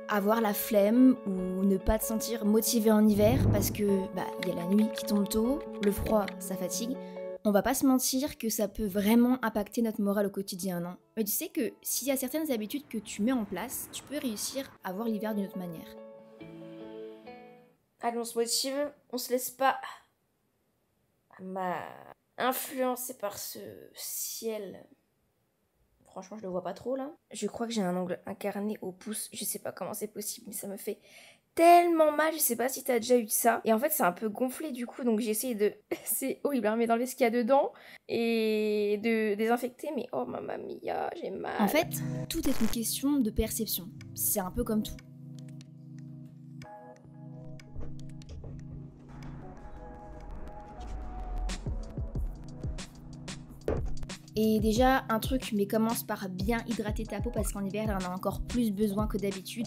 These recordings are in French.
avoir la flemme ou ne pas te sentir motivé en hiver parce que y a la nuit qui tombe tôt, le froid ça fatigue, on va pas se mentir que ça peut vraiment impacter notre morale au quotidien, non? Mais tu sais que s'il y a certaines habitudes que tu mets en place, tu peux réussir à voir l'hiver d'une autre manière. Allez, on se motive, on se laisse pas influencer par ce ciel. Franchement, je le vois pas trop là. Je crois que j'ai un angle incarné au pouce. Je sais pas comment c'est possible, mais ça me fait tellement mal. Je sais pas si t'as déjà eu ça. Et en fait, c'est un peu gonflé du coup, donc j'ai essayé de. C'est horrible, hein, mais d'enlever ce qu'il y a dedans et de désinfecter. Mais oh, mamma mia, j'ai mal. En fait, tout est une question de perception. C'est un peu comme tout. Et déjà, un truc, mais commence par bien hydrater ta peau parce qu'en hiver, elle en a encore plus besoin que d'habitude.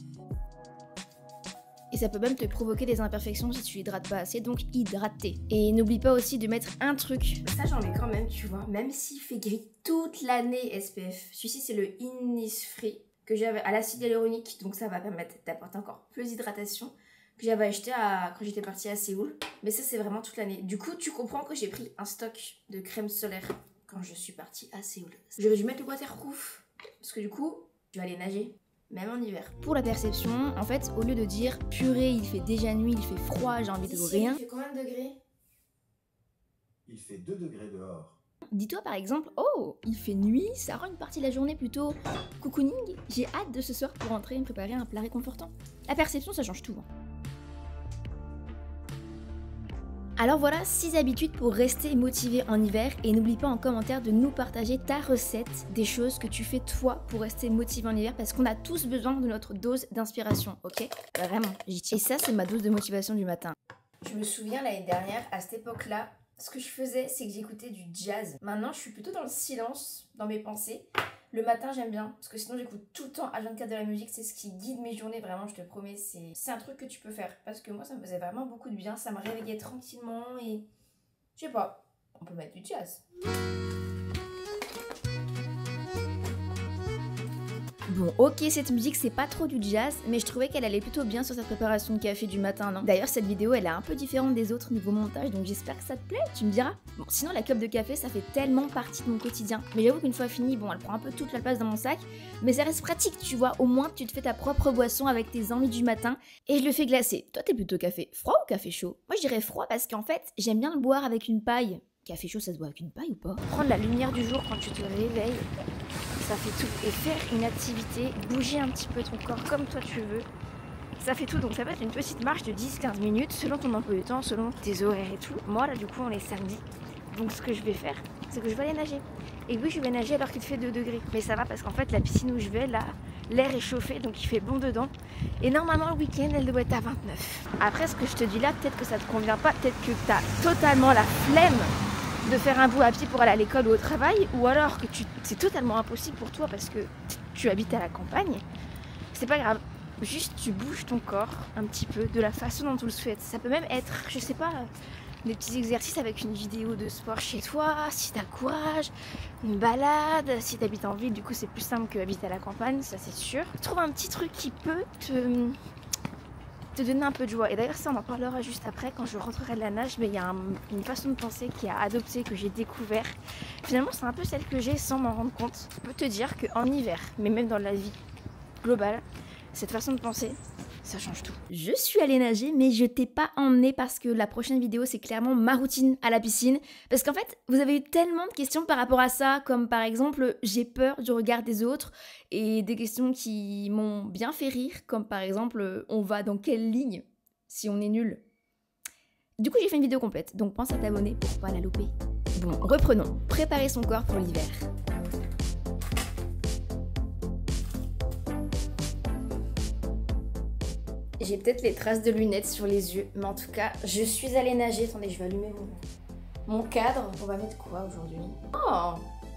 Et ça peut même te provoquer des imperfections si tu hydrates pas assez, donc hydrater. Et n'oublie pas aussi de mettre un truc. Ça, j'en mets quand même, tu vois, même s'il fait gris toute l'année SPF. Celui-ci, c'est le Innisfree que j'avais à l'acide hyaluronique, donc ça va permettre d'apporter encore plus d'hydratation. Que j'avais acheté quand j'étais partie à Séoul. Mais ça, c'est vraiment toute l'année. Du coup, tu comprends que j'ai pris un stock de crème solaire quand je suis partie à Séoul. J'aurais dû mettre le waterproof parce que du coup, je vais aller nager, même en hiver. Pour la perception, en fait, au lieu de dire purée, il fait déjà nuit, il fait froid, j'ai envie de rien. Il fait combien de degrés? Il fait 2 degrés dehors. Dis-toi par exemple, oh, il fait nuit, ça rend une partie de la journée plutôt cocooning. J'ai hâte de ce soir pour rentrer et me préparer un plat réconfortant. La perception, ça change tout. Alors voilà 6 habitudes pour rester motivé en hiver et n'oublie pas en commentaire de nous partager ta recette des choses que tu fais toi pour rester motivé en hiver parce qu'on a tous besoin de notre dose d'inspiration, ok? Vraiment, j'y tiens. Et ça c'est ma dose de motivation du matin. Je me souviens l'année dernière, à cette époque-là, ce que je faisais c'est que j'écoutais du jazz. Maintenant je suis plutôt dans le silence, dans mes pensées. Le matin j'aime bien, parce que sinon j'écoute tout le temps H24 de la musique, c'est ce qui guide mes journées, vraiment je te promets, c'est un truc que tu peux faire. Parce que moi ça me faisait vraiment beaucoup de bien, ça me réveillait tranquillement et... Je sais pas, on peut mettre du jazz. Bon, ok, cette musique c'est pas trop du jazz, mais je trouvais qu'elle allait plutôt bien sur cette préparation de café du matin, non? D'ailleurs, cette vidéo elle est un peu différente des autres niveau montage, donc j'espère que ça te plaît, tu me diras. Bon, sinon la cup de café ça fait tellement partie de mon quotidien, mais j'avoue qu'une fois finie, bon, elle prend un peu toute la place dans mon sac, mais ça reste pratique, tu vois, au moins tu te fais ta propre boisson avec tes envies du matin, et je le fais glacer. Toi t'es plutôt café froid ou café chaud? Moi je dirais froid parce qu'en fait, j'aime bien le boire avec une paille. Café chaud ça se boit avec une paille ou pas? Prendre la lumière du jour quand tu te réveilles, ça fait tout. Et faire une activité, bouger un petit peu ton corps comme toi tu veux, ça fait tout. Donc ça va être une petite marche de 10-15 minutes selon ton emploi du temps, selon tes horaires et tout. Moi là du coup on est samedi, donc ce que je vais faire c'est que je vais aller nager. Et oui je vais nager alors qu'il fait 2 degrés, mais ça va parce qu'en fait la piscine où je vais là, l'air est chauffé donc il fait bon dedans. Et normalement le week-end elle doit être à 29. Après ce que je te dis là, peut-être que ça te convient pas, peut-être que t'as totalement la flemme de faire un bout à pied pour aller à l'école ou au travail, ou alors que c'est totalement impossible pour toi parce que tu habites à la campagne. C'est pas grave, juste tu bouges ton corps un petit peu de la façon dont tu le souhaites. Ça peut même être, je sais pas, des petits exercices avec une vidéo de sport chez toi, si t'as le courage, une balade, si t'habites en ville, du coup c'est plus simple que habiter à la campagne, ça c'est sûr. Trouve un petit truc qui peut te donner un peu de joie. Et d'ailleurs ça on en parlera juste après quand je rentrerai de la nage, mais il y a une façon de penser qui a adopté, que j'ai découvert. Finalement c'est un peu celle que j'ai sans m'en rendre compte. Je peux te dire qu'en hiver, mais même dans la vie globale, cette façon de penser, ça change tout. Je suis allée nager, mais je t'ai pas emmenée parce que la prochaine vidéo, c'est clairement ma routine à la piscine. Parce qu'en fait, vous avez eu tellement de questions par rapport à ça, comme par exemple, j'ai peur du regard des autres, et des questions qui m'ont bien fait rire, comme par exemple, on va dans quelle ligne si on est nul? Du coup, j'ai fait une vidéo complète, donc pense à t'abonner pour pas la louper. Bon, reprenons. Préparer son corps pour l'hiver. J'ai peut-être les traces de lunettes sur les yeux, mais en tout cas, je suis allée nager. Attendez, je vais allumer mon cadre. On va mettre quoi aujourd'hui? Oh!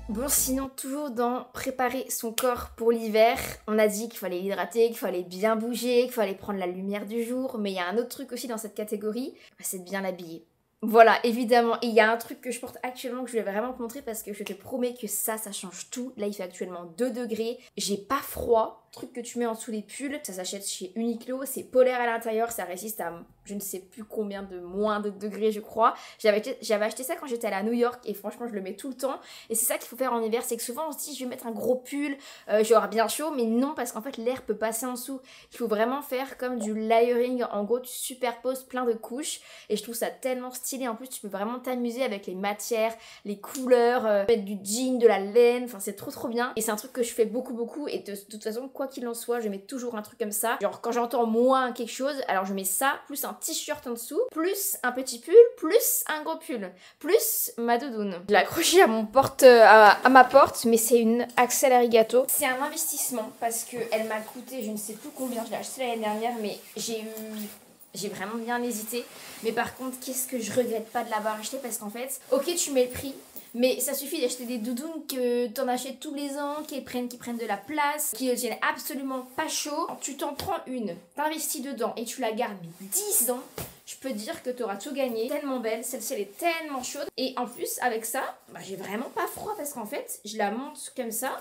Bon, sinon, toujours dans préparer son corps pour l'hiver, on a dit qu'il fallait l'hydrater, qu'il fallait bien bouger, qu'il fallait prendre la lumière du jour, mais il y a un autre truc aussi dans cette catégorie, c'est de bien l'habiller. Voilà, évidemment. Et il y a un truc que je porte actuellement que je vais vraiment te montrer parce que je te promets que ça change tout. Là, il fait actuellement 2 degrés. J'ai pas froid. Truc que tu mets en dessous les pulls. Ça s'achète chez Uniqlo. C'est polaire à l'intérieur. Ça résiste à je ne sais plus combien de moins de degrés, je crois. J'avais acheté ça quand j'étais allée à New York et franchement, je le mets tout le temps. Et c'est ça qu'il faut faire en hiver. C'est que souvent, on se dit, je vais mettre un gros pull. J'aurai bien chaud. Mais non, parce qu'en fait, l'air peut passer en dessous. Il faut vraiment faire comme du layering. En gros, tu superposes plein de couches. Et je trouve ça tellement stylé. En plus, tu peux vraiment t'amuser avec les matières, les couleurs, mettre du jean, de la laine. Enfin, c'est trop bien. Et c'est un truc que je fais beaucoup. Et de toute façon, quoi qu'il en soit, je mets toujours un truc comme ça. Genre, quand j'entends moins quelque chose, alors je mets ça, plus un t-shirt en dessous, plus un petit pull, plus un gros pull, plus ma doudoune. Je l'ai accroché à ma porte, mais c'est une Axel Arigato. C'est un investissement parce que elle m'a coûté, je ne sais plus combien, je l'ai acheté l'année dernière, mais j'ai vraiment bien hésité. Mais par contre, qu'est-ce que je regrette pas de l'avoir acheté parce qu'en fait, ok, tu mets le prix, mais ça suffit d'acheter des doudounes que t'en achètes tous les ans, qui prennent de la place, qui ne tiennent absolument pas chaud. Tu t'en prends une, t'investis dedans et tu la gardes 10 ans. Je peux te dire que t'auras tout gagné. Tellement belle, celle-ci elle est tellement chaude. Et en plus, avec ça, bah, j'ai vraiment pas froid parce qu'en fait, je la monte comme ça.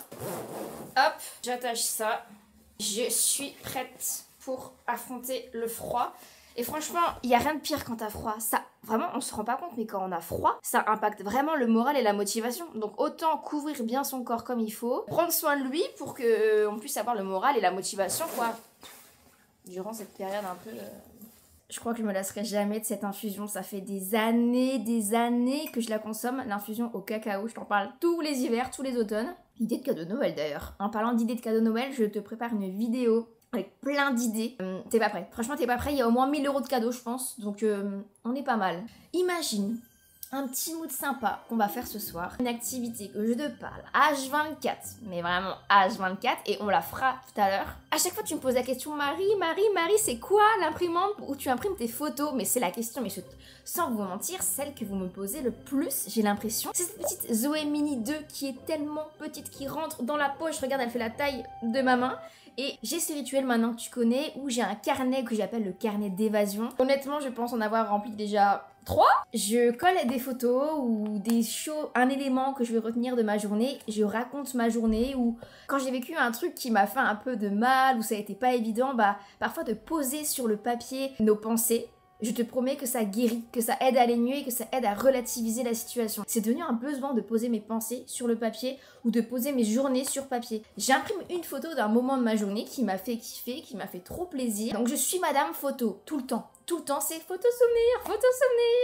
Hop, j'attache ça. Je suis prête pour affronter le froid. Et franchement, il n'y a rien de pire quand t'as froid. Ça, vraiment, on se rend pas compte, mais quand on a froid, ça impacte vraiment le moral et la motivation. Donc autant couvrir bien son corps comme il faut, prendre soin de lui pour qu'on puisse avoir le moral et la motivation, quoi. Durant cette période un peu... Je crois que je me lasserai jamais de cette infusion. Ça fait des années que je la consomme. L'infusion au cacao, je t'en parle tous les hivers, tous les automnes. Idée de cadeau de Noël d'ailleurs. En parlant d'idées de cadeau de Noël, je te prépare une vidéo avec plein d'idées. T'es pas prêt. Franchement, t'es pas prêt. Il y a au moins 1000 € de cadeaux, je pense. Donc, on est pas mal. Imagine un petit mood sympa qu'on va faire ce soir. Une activité que je te parle H24. Mais vraiment H24. Et on la fera tout à l'heure. À chaque fois, tu me poses la question, Marie, c'est quoi l'imprimante où tu imprimes tes photos? Mais c'est la question, mais sans vous mentir, celle que vous me posez le plus, j'ai l'impression. C'est cette petite Zoé Mini 2 qui est tellement petite, qui rentre dans la poche. Regarde, elle fait la taille de ma main. Et j'ai ce rituel maintenant que tu connais où j'ai un carnet que j'appelle le carnet d'évasion. Honnêtement, je pense en avoir rempli déjà 3. Je colle des photos ou un élément que je vais retenir de ma journée. Je raconte ma journée ou quand j'ai vécu un truc qui m'a fait un peu de mal ou ça a été pas évident, bah parfois de poser sur le papier nos pensées. Je te promets que ça guérit, que ça aide à aller mieux et que ça aide à relativiser la situation. C'est devenu un besoin de poser mes pensées sur le papier ou de poser mes journées sur papier. J'imprime une photo d'un moment de ma journée qui m'a fait kiffer, qui m'a fait trop plaisir. Donc je suis madame photo, tout le temps. Tout le temps, c'est photo souvenir.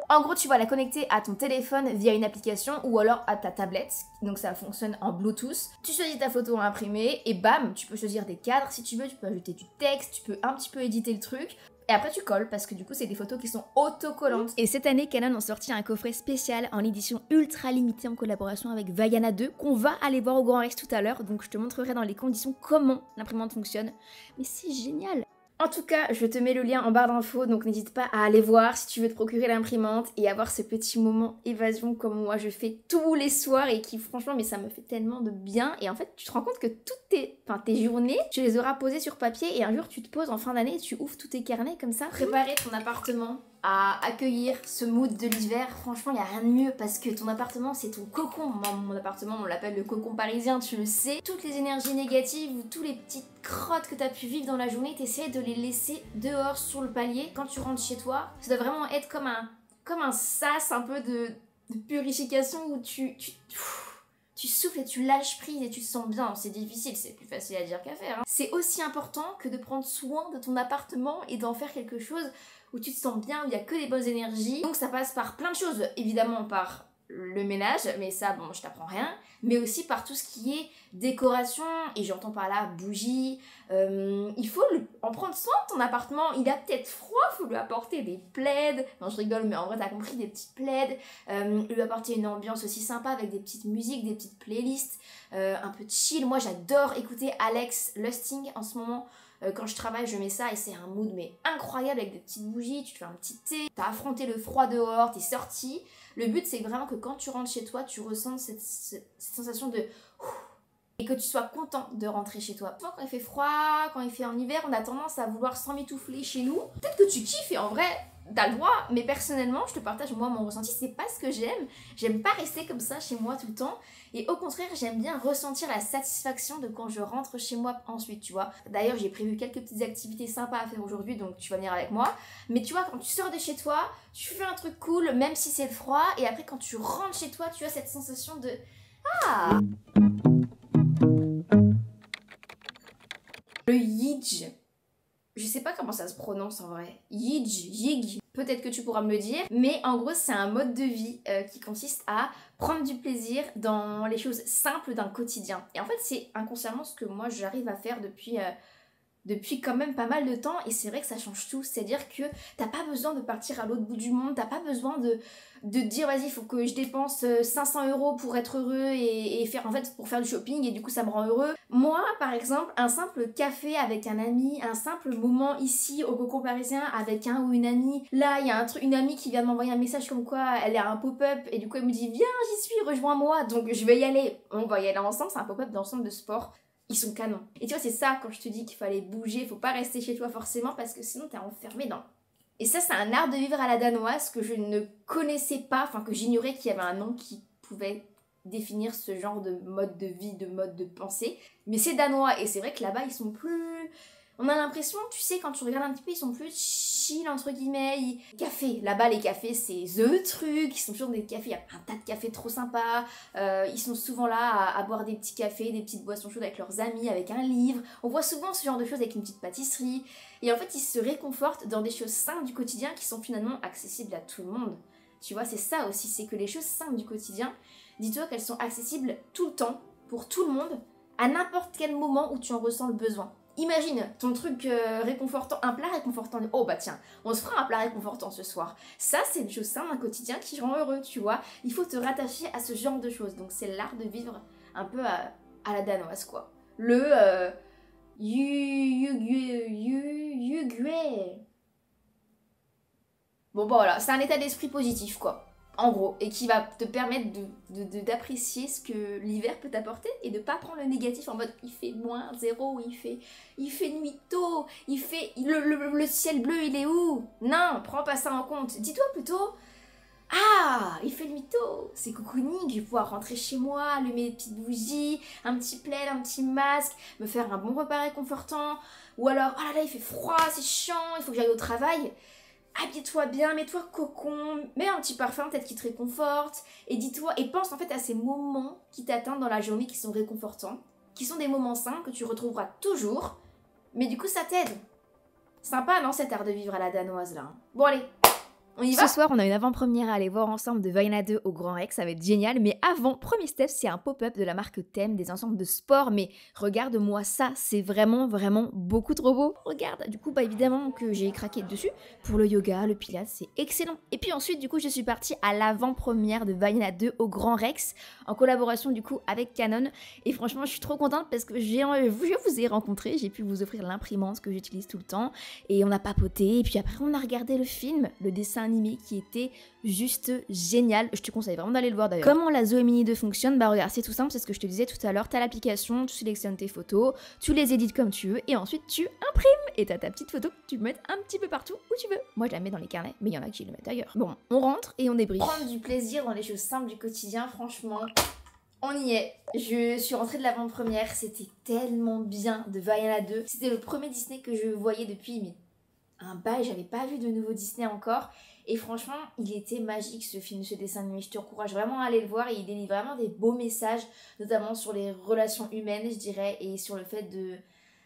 En gros, tu vas la connecter à ton téléphone via une application ou alors à ta tablette. Donc ça fonctionne en Bluetooth. Tu choisis ta photo à imprimer et bam, tu peux choisir des cadres si tu veux, tu peux ajouter du texte, tu peux un petit peu éditer le truc. Et après tu colles parce que du coup c'est des photos qui sont autocollantes. Et cette année Canon ont sorti un coffret spécial en édition ultra limitée en collaboration avec Vaiana 2 qu'on va aller voir au Grand Rex tout à l'heure. Donc je te montrerai dans les conditions comment l'imprimante fonctionne. Mais c'est génial! En tout cas, je te mets le lien en barre d'infos, donc n'hésite pas à aller voir si tu veux te procurer l'imprimante et avoir ce petit moment évasion comme moi je fais tous les soirs et qui franchement, mais ça me fait tellement de bien. Et en fait, tu te rends compte que toutes tes journées, tu les auras posées sur papier et un jour tu te poses en fin d'année et tu ouvres tous tes carnets comme ça. Préparer ton appartement à accueillir ce mood de l'hiver, franchement il n'y a rien de mieux parce que ton appartement c'est ton cocon. Moi, mon appartement on l'appelle le cocon parisien, tu le sais. Toutes les énergies négatives ou tous les petites crottes que tu as pu vivre dans la journée, t'essaies de les laisser dehors sur le palier. Quand tu rentres chez toi, ça doit vraiment être comme un sas un peu de purification où tu souffles et tu lâches prise et tu te sens bien. C'est difficile, c'est plus facile à dire qu'à faire. Hein. C'est aussi important que de prendre soin de ton appartement et d'en faire quelque chose où tu te sens bien, où il n'y a que des bonnes énergies. Donc ça passe par plein de choses, évidemment par le ménage, mais ça, bon, je t'apprends rien, mais aussi par tout ce qui est décoration, et j'entends par là bougies. Il faut en prendre soin de ton appartement. Il a peut-être froid, il faut lui apporter des plaids. Non, je rigole, mais en vrai, t'as compris, des petites plaids. Lui apporter une ambiance aussi sympa avec des petites musiques, des petites playlists, un peu de chill. Moi, j'adore écouter Alex Lustig en ce moment. Quand je travaille, je mets ça et c'est un mood mais incroyable avec des petites bougies, tu te fais un petit thé, t'as affronté le froid dehors, t'es sorti. Le but c'est vraiment que quand tu rentres chez toi, tu ressens cette sensation de... et que tu sois content de rentrer chez toi. Souvent quand il fait froid, quand il fait en hiver, on a tendance à vouloir s'emmitoufler chez nous. Peut-être que tu kiffes et en vrai, t'as le droit, mais personnellement, je te partage moi mon ressenti, c'est pas ce que j'aime pas rester comme ça chez moi tout le temps, et au contraire, j'aime bien ressentir la satisfaction de quand je rentre chez moi ensuite, tu vois. D'ailleurs, j'ai prévu quelques petites activités sympas à faire aujourd'hui, donc tu vas venir avec moi, mais tu vois, quand tu sors de chez toi, tu fais un truc cool, même si c'est froid, et après quand tu rentres chez toi, tu as cette sensation de « Ah !» Le yidj. Je sais pas comment ça se prononce en vrai. Yig. Peut-être que tu pourras me le dire. Mais en gros, c'est un mode de vie qui consiste à prendre du plaisir dans les choses simples d'un quotidien. Et en fait, c'est inconsciemment ce que moi j'arrive à faire depuis quand même pas mal de temps, et c'est vrai que ça change tout. C'est-à-dire que t'as pas besoin de partir à l'autre bout du monde, t'as pas besoin de te dire vas-y, il faut que je dépense 500 € pour être heureux et faire, en fait, pour faire du shopping, et du coup ça me rend heureux. Moi par exemple, un simple café avec un ami, un simple moment ici au Cocon Parisien avec un ou une amie, là il y a une amie qui vient de m'envoyer un message comme quoi elle a un pop-up, et du coup elle me dit viens, j'y suis, rejoins-moi, donc je vais y aller, on va y aller ensemble. C'est un pop-up dans le centre de sport. Ils sont canons. Et tu vois, c'est ça quand je te dis qu'il fallait bouger, faut pas rester chez toi forcément, parce que sinon t'es enfermé dans... Et ça, c'est un art de vivre à la danoise que je ne connaissais pas, enfin que j'ignorais qu'il y avait un nom qui pouvait définir ce genre de mode de vie, de mode de pensée. Mais c'est danois, et c'est vrai que là-bas ils sont plus... On a l'impression, tu sais, quand tu regardes un petit peu, ils sont plus chill, entre guillemets. Café, là-bas les cafés c'est the truc, ils sont toujours des cafés, il y a un tas de cafés trop sympas, ils sont souvent là à boire des petits cafés, des petites boissons chaudes avec leurs amis, avec un livre. On voit souvent ce genre de choses avec une petite pâtisserie, et en fait ils se réconfortent dans des choses simples du quotidien qui sont finalement accessibles à tout le monde. Tu vois, c'est ça aussi, c'est que les choses simples du quotidien, dis-toi qu'elles sont accessibles tout le temps, pour tout le monde, à n'importe quel moment où tu en ressens le besoin. Imagine ton truc réconfortant, un plat réconfortant. Oh bah tiens, on se fera un plat réconfortant ce soir. Ça, c'est une chose simple, un quotidien qui rend heureux, tu vois. Il faut te rattacher à ce genre de choses. Donc c'est l'art de vivre un peu à la danoise, quoi. Le Bon bah voilà, c'est un état d'esprit positif, quoi. En gros, et qui va te permettre d'apprécier ce que l'hiver peut t'apporter, et de pas prendre le négatif en mode il fait moins 0, il fait nuit tôt, il fait le ciel bleu il est où? Non, prends pas ça en compte. Dis-toi plutôt ah, il fait nuit tôt, c'est cocooning, je vais pouvoir rentrer chez moi, allumer des petites bougies, un petit plaid, un petit masque, me faire un bon repas réconfortant, ou alors oh là là il fait froid, c'est chiant, il faut que j'aille au travail. Habille-toi bien, mets-toi cocon, mets un petit parfum peut-être qui te réconforte, et dis-toi, et pense en fait à ces moments qui t'atteignent dans la journée qui sont réconfortants, qui sont des moments simples que tu retrouveras toujours, mais du coup ça t'aide. Sympa non, cet art de vivre à la danoise là. Bon allez, on y va. Ce soir, on a une avant-première à aller voir ensemble de Vaiana 2 au Grand Rex, ça va être génial. Mais avant, premier step, c'est un pop-up de la marque Thème, des ensembles de sport. Mais regarde-moi ça, c'est vraiment beaucoup trop beau. Regarde, du coup, bah évidemment que j'ai craqué dessus. Pour le yoga, le pilates, c'est excellent. Et puis ensuite, du coup, je suis partie à l'avant-première de Vaiana 2 au Grand Rex, en collaboration du coup avec Canon. Et franchement, je suis trop contente parce que je vous ai rencontré, j'ai pu vous offrir l'imprimante que j'utilise tout le temps. Et on a papoté, et puis après, on a regardé le film, le dessin animé qui était juste génial. Je te conseille vraiment d'aller le voir d'ailleurs. Comment la Zoé Mini 2 fonctionne? Bah regarde, c'est tout simple, c'est ce que je te disais tout à l'heure. T'as l'application, tu sélectionnes tes photos, tu les édites comme tu veux et ensuite tu imprimes. Et t'as ta petite photo que tu peux mettre un petit peu partout où tu veux. Moi je la mets dans les carnets, mais il y en a qui le mettent ailleurs. Bon, on rentre et on débriefe. Prendre du plaisir dans les choses simples du quotidien, franchement, on y est. Je suis rentrée de l'avant-première, c'était tellement bien de Vaiana 2. C'était le premier Disney que je voyais depuis un bail, j'avais pas vu de nouveau Disney encore. Et franchement, il était magique ce film, ce dessin animé. Je te encourage vraiment à aller le voir et il délivre vraiment des beaux messages, notamment sur les relations humaines, je dirais, et sur le fait de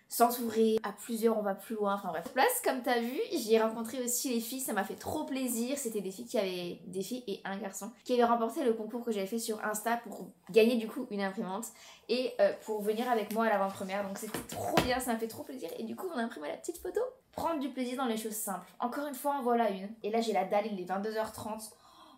s'entourer. À plusieurs, on va plus loin. Enfin bref. Place, comme t'as vu, j'ai rencontré aussi les filles, ça m'a fait trop plaisir. C'était des filles et un garçon qui avaient remporté le concours que j'avais fait sur Insta pour gagner du coup une imprimante et pour venir avec moi à l'avant-première. Donc c'était trop bien, ça m'a fait trop plaisir. Et du coup, on a imprimé la petite photo. Prendre du plaisir dans les choses simples. Encore une fois, en voilà une. Et là, j'ai la dalle, il est 22h30.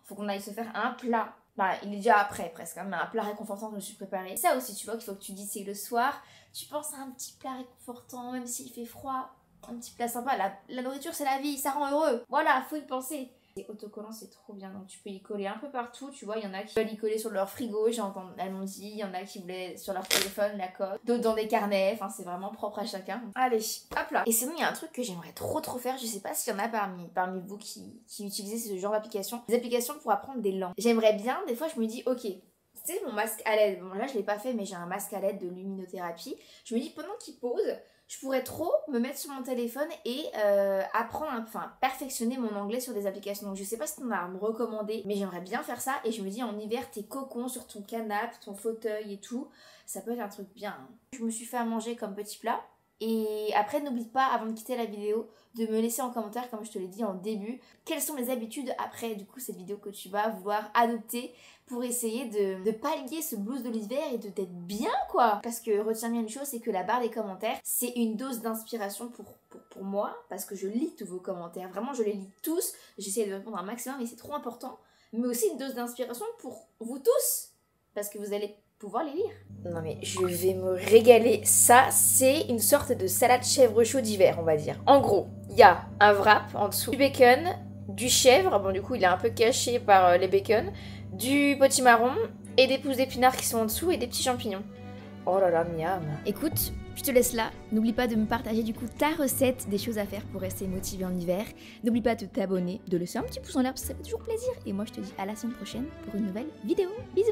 Faut qu'on aille se faire un plat. Bah, il est déjà après presque, hein, mais un plat réconfortant que je me suis préparé. Ça aussi, tu vois, qu'il faut que tu dises, c'est le soir. Tu penses à un petit plat réconfortant, même s'il fait froid. Un petit plat sympa. La nourriture, c'est la vie, ça rend heureux. Voilà, faut y penser. Les autocollants c'est trop bien, donc tu peux y coller un peu partout, tu vois, il y en a qui veulent y coller sur leur frigo, elles m'ont dit, il y en a qui voulaient sur leur téléphone, la coque, d'autres dans des carnets, enfin c'est vraiment propre à chacun. Allez, hop là. Et sinon il y a un truc que j'aimerais trop faire, je sais pas s'il y en a parmi vous qui utilisez ce genre d'application, des applications pour apprendre des langues. J'aimerais bien, des fois je me dis, ok, c'est mon masque à LED, bon là je l'ai pas fait mais j'ai un masque à LED de luminothérapie, je me dis pendant qu'il pose, je pourrais trop me mettre sur mon téléphone et perfectionner mon anglais sur des applications. Donc je sais pas si t'en as à me recommander, mais j'aimerais bien faire ça. Et je me dis en hiver, tes cocons sur ton canapé, ton fauteuil et tout, ça peut être un truc bien. Je me suis fait à manger comme petit plat. Et après, n'oublie pas, avant de quitter la vidéo, de me laisser en commentaire, comme je te l'ai dit en début, quelles sont les habitudes après du coup cette vidéo que tu vas vouloir adopter pour essayer de pallier ce blues de l'hiver et de t'être bien quoi. Parce que retiens bien une chose, c'est que la barre des commentaires, c'est une dose d'inspiration pour moi, parce que je lis tous vos commentaires, vraiment je les lis tous, j'essaie de répondre un maximum et c'est trop important, mais aussi une dose d'inspiration pour vous tous, parce que vous allez pouvoir les lire. Non mais je vais me régaler. Ça c'est une sorte de salade chèvre chaud d'hiver on va dire. En gros, il y a un wrap en dessous, du bacon, du chèvre, bon du coup il est un peu caché par les bacon, du potimarron et des pousses d'épinards qui sont en dessous et des petits champignons. Oh là là, miam. Écoute, je te laisse là. N'oublie pas de me partager du coup ta recette des choses à faire pour rester motivé en hiver. N'oublie pas de t'abonner, de laisser un petit pouce en l'air parce que ça fait toujours plaisir. Et moi je te dis à la semaine prochaine pour une nouvelle vidéo. Bisous.